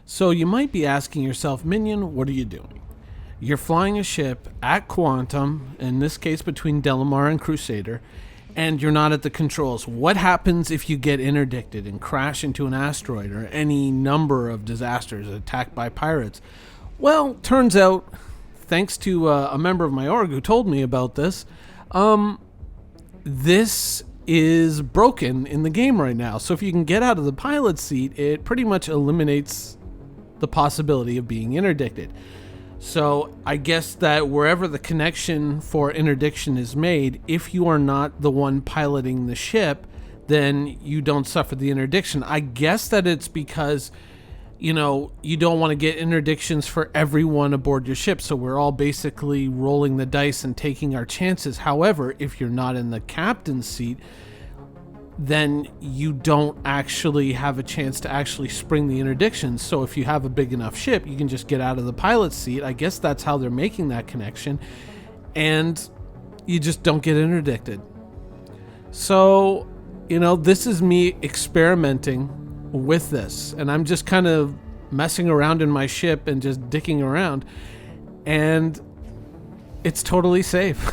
So you might be asking yourself, Minion, what are you doing? You're flying a ship at Quantum, in this case between Delamar and Crusader, and you're not at the controls. What happens if you get interdicted and crash into an asteroid or any number of disasters, attacked by pirates? Well, turns out, thanks to a member of my org who told me about this, this is broken in the game right now. So if you can get out of the pilot seat, it pretty much eliminates the possibility of being interdicted. So I guess that wherever the connection for interdiction is made, if you are not the one piloting the ship, then you don't suffer the interdiction. I guess that it's because, you don't want to get interdictions for everyone aboard your ship. So we're all basically rolling the dice and taking our chances. However, if you're not in the captain's seat, then you don't actually have a chance to actually spring the interdiction. So if you have a big enough ship, you can just get out of the pilot's seat. I guess that's how they're making that connection. And you just don't get interdicted. So, this is me experimenting with this. And I'm just kind of messing around in my ship and just dicking around. And it's totally safe.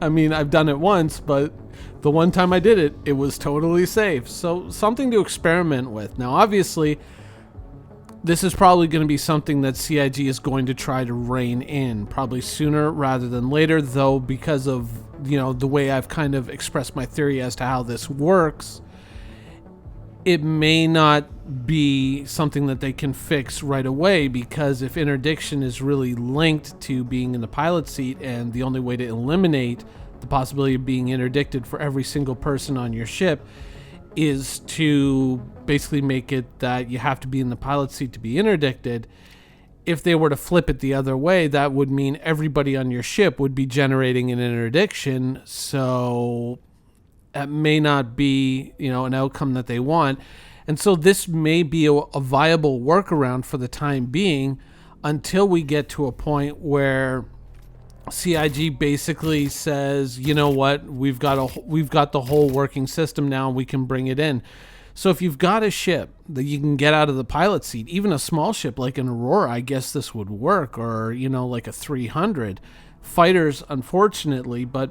I mean, I've done it once, but the one time I did it, it was totally safe. So something to experiment with. Now, obviously, this is probably going to be something that CIG is going to try to rein in, probably sooner rather than later, though, because of, the way I've kind of expressed my theory as to how this works, it may not be something that they can fix right away, because if interdiction is really linked to being in the pilot seat, and the only way to eliminate the possibility of being interdicted for every single person on your ship is to basically make it that you have to be in the pilot seat to be interdicted. If they were to flip it the other way, that would mean everybody on your ship would be generating an interdiction. So that may not be, an outcome that they want. And so this may be a viable workaround for the time being until we get to a point where CIG basically says, you know what, we've got the whole working system now, and we can bring it in. So if you've got a ship that you can get out of the pilot seat, even a small ship like an Aurora, I guess this would work, or like a 300. Fighters, unfortunately, but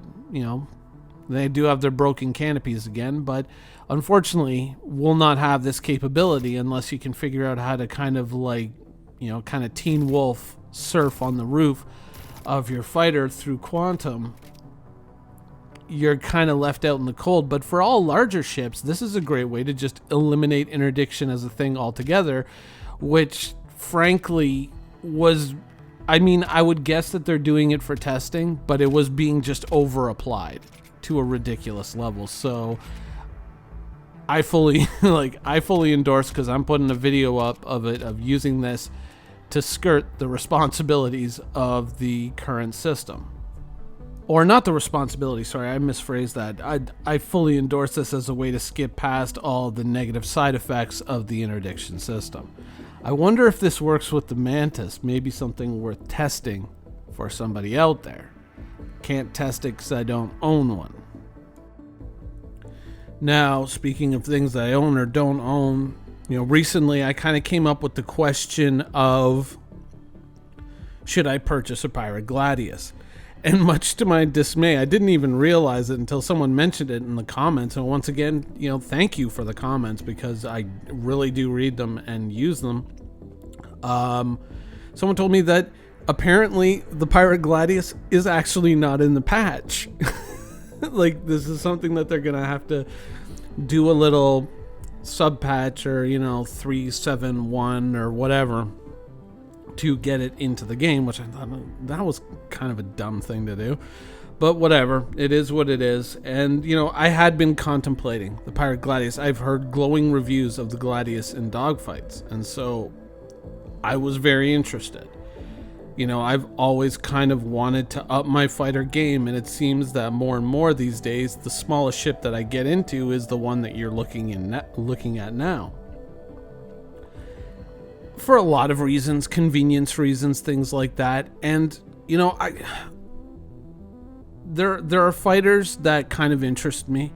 they do have their broken canopies again, but unfortunately will not have this capability unless you can figure out how to kind of Teen Wolf surf on the roof of your fighter through Quantum. You're kind of left out in the cold. But for all larger ships, this is a great way to just eliminate interdiction as a thing altogether, which frankly I would guess that they're doing it for testing, but it was being just over applied to a ridiculous level. So I fully endorse, because I'm putting a video up of using this to skirt the responsibilities of the current system. Or not the responsibility, sorry, I misphrased that. I fully endorse this as a way to skip past all the negative side effects of the interdiction system. I wonder if this works with the Mantis, maybe something worth testing for somebody out there. Can't test it because I don't own one. Now, speaking of things that I own or don't own, recently I kind of came up with the question of, should I purchase a Pirate Gladius? And much to my dismay, I didn't even realize it until someone mentioned it in the comments. And once again, thank you for the comments, because I really do read them and use them. Someone told me that apparently the Pirate Gladius is actually not in the patch. This is something that they're going to have to do a little sub patch, or 371 or whatever, to get it into the game, which I thought that was kind of a dumb thing to do, but whatever, it is what it is. And I had been contemplating the Pirate Gladius. I've heard glowing reviews of the Gladius in dogfights, and so I was very interested. I've always kind of wanted to up my fighter game, and it seems that more and more these days, the smallest ship that I get into is the one that you're looking at now. For a lot of reasons, convenience reasons, things like that. And, there are fighters that kind of interest me.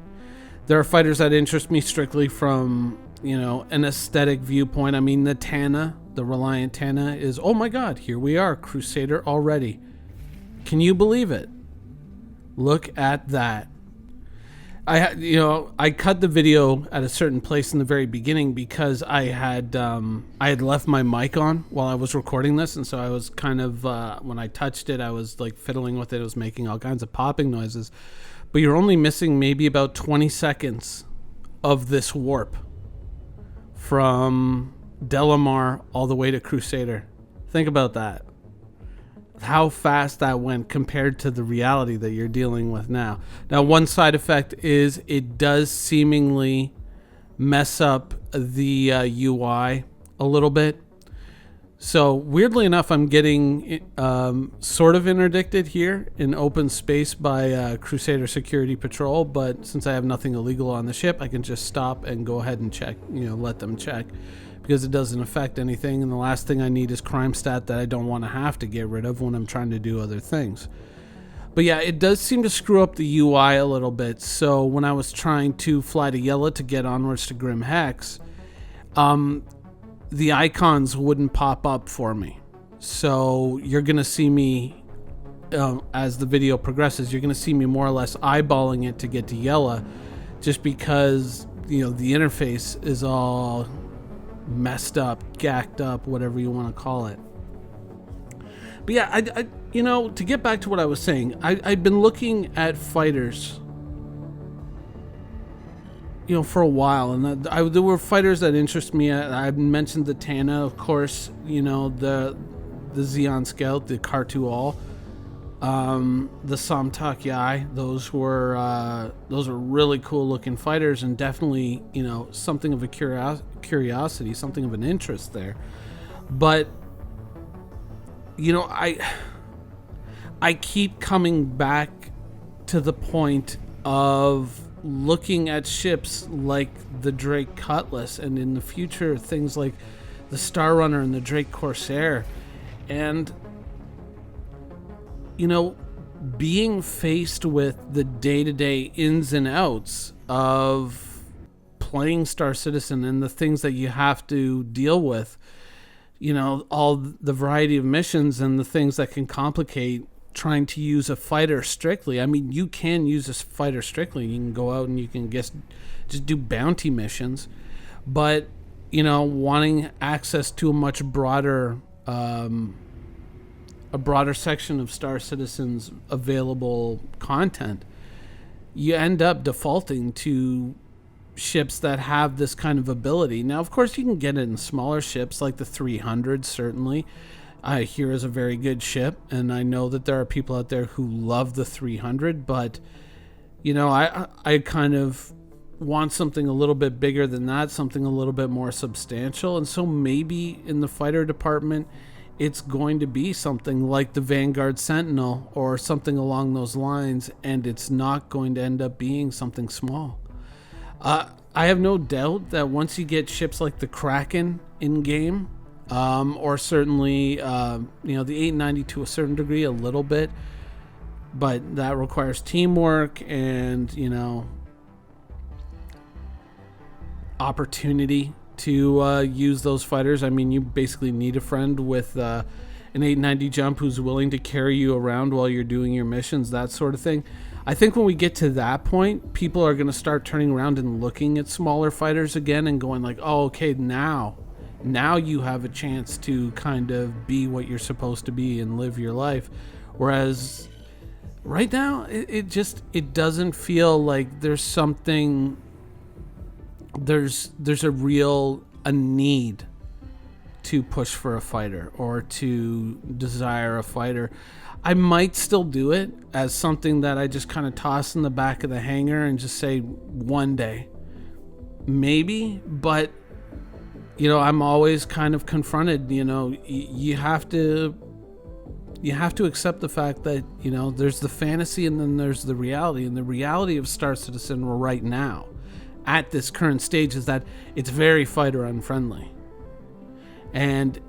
There are fighters that interest me strictly from, an aesthetic viewpoint. I mean, the Tana The Reliant Tana is, oh my god, here we are, Crusader already. Can you believe it? Look at that. I cut the video at a certain place in the very beginning because I had left my mic on while I was recording this, and so I was kind of when I touched it, I was like fiddling with it. It was making all kinds of popping noises. But you're only missing maybe about 20 seconds of this warp from Delamar all the way to Crusader. Think about that. How fast that went compared to the reality that you're dealing with now. Now, one side effect is it does seemingly mess up the UI a little bit. So weirdly enough, I'm getting sort of interdicted here in open space by Crusader Security Patrol, but since I have nothing illegal on the ship, I can just stop and go ahead and check, let them check, because it doesn't affect anything, and the last thing I need is crime stat that I don't want to have to get rid of when I'm trying to do other things. But yeah, it does seem to screw up the UI a little bit. So when I was trying to fly to Yella to get onwards to Grim Hex, the icons wouldn't pop up for me. So you're going to see me, as the video progresses, you're going to see me more or less eyeballing it to get to Yella, just because, the interface is all messed up, gacked up, whatever you want to call it. But yeah, I to get back to what I was saying, I've been looking at fighters, for a while, and there were fighters that interest me. I mentioned the Tana, of course, the Xeon Scout, the Kar-2-All, the Samtak Yai. Those were really cool looking fighters, and definitely, something of a curiosity, something of an interest there. But, I keep coming back to the point of looking at ships like the Drake Cutlass, and in the future things like the Star Runner and the Drake Corsair, and being faced with the day-to-day ins and outs of playing Star Citizen and the things that you have to deal with, all the variety of missions and the things that can complicate trying to use a fighter strictly. I mean, you can use a fighter strictly. You can go out and you can just do bounty missions, but wanting access to a much broader section of Star Citizen's available content, you end up defaulting to ships that have this kind of ability. Now, of course, you can get it in smaller ships like the 300. Certainly, I hear is a very good ship, and I know that there are people out there who love the 300, but I kind of want something a little bit bigger than that, something a little bit more substantial. And so maybe in the fighter department, it's going to be something like the Vanguard Sentinel or something along those lines, and it's not going to end up being something small. I have no doubt that once you get ships like the Kraken in game, or certainly, the 890 to a certain degree, a little bit, but that requires teamwork and, opportunity to use those fighters. I mean, you basically need a friend with an 890 jump who's willing to carry you around while you're doing your missions, that sort of thing. I think when we get to that point, people are going to start turning around and looking at smaller fighters again and going like, oh, okay, now you have a chance to kind of be what you're supposed to be and live your life. Whereas right now, it doesn't feel like there's a need to push for a fighter or to desire a fighter. I might still do it as something that I just kind of toss in the back of the hangar and just say one day, maybe, but I'm always kind of confronted, you have to accept the fact that, there's the fantasy and then there's the reality, and the reality of Star Citizen right now at this current stage is that it's very fighter unfriendly, and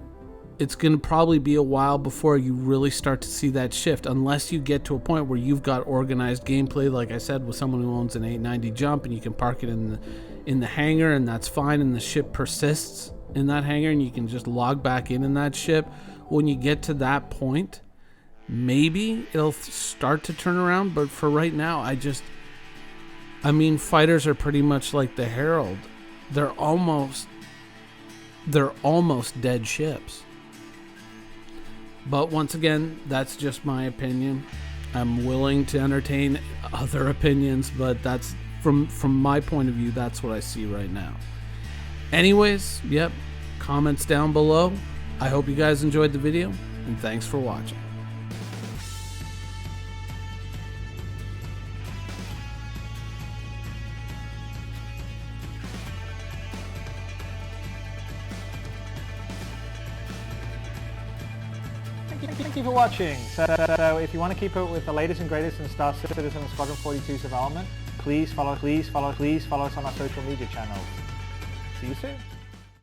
it's going to probably be a while before you really start to see that shift, unless you get to a point where you've got organized gameplay, like I said, with someone who owns an 890 jump and you can park it in the hangar, and that's fine, and the ship persists in that hangar and you can just log back in that ship, when you get to that point, maybe it'll start to turn around. But for right now, I mean, fighters are pretty much like the Herald. They're almost dead ships. But once again, that's just my opinion. I'm willing to entertain other opinions, but that's from my point of view, that's what I see right now. Anyways, yep, comments down below. I hope you guys enjoyed the video, and thanks for watching. Thank you for watching. So if you want to keep up with the latest and greatest in Star Citizen and Squadron 42's development, please follow us on our social media channels. See you soon.